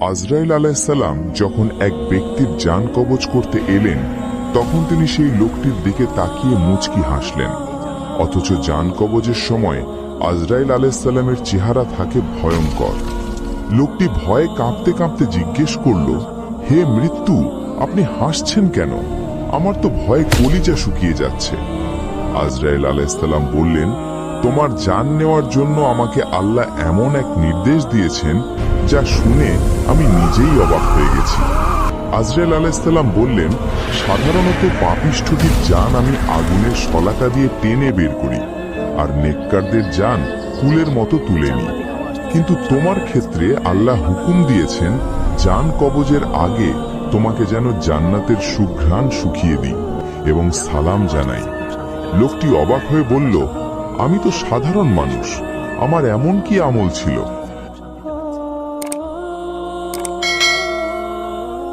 আজরাইল আলাইহিসসালাম যখন এক ব্যক্তির জান কবজ করতে এলেন, তখন তিনি সেই লোকটির দিকে তাকিয়ে মুচকি হাসলেন। অথচ জান কবজের সময় আজরাইল আলাইহিসসালামের চেহারা থাকে ভয়ঙ্কর। লোকটি ভয়ে কাঁপতে কাঁপতে জিজ্ঞেস করল, হে মৃত্যু, আপনি হাসছেন কেন? আমার তো ভয়ে কলিজা শুকিয়ে যাচ্ছে। আজরাইল আলাইহিসসালাম বললেন, তোমার জান নেওয়ার জন্য আমাকে আল্লাহ এমন এক নির্দেশ দিয়েছেন যা শুনে আমি নিজেই অবাক হয়ে গেছি। আজরাইল আলাইহিসসালাম বললেন, সাধারণত পাপিষ্ঠটির জান আমি আগুনের শলাকা দিয়ে টেনে বের করি, আর নেককারদের জান কুলের মতো তুলে নিই। কিন্তু তোমার ক্ষেত্রে আল্লাহ হুকুম দিয়েছেন, জান কবজের আগে তোমাকে যেন জান্নাতের সুঘ্রাণ শুকিয়ে দিই এবং সালাম জানাই। লোকটি অবাক হয়ে বলল, আমি তো সাধারণ মানুষ, আমার এমন কি আমল ছিল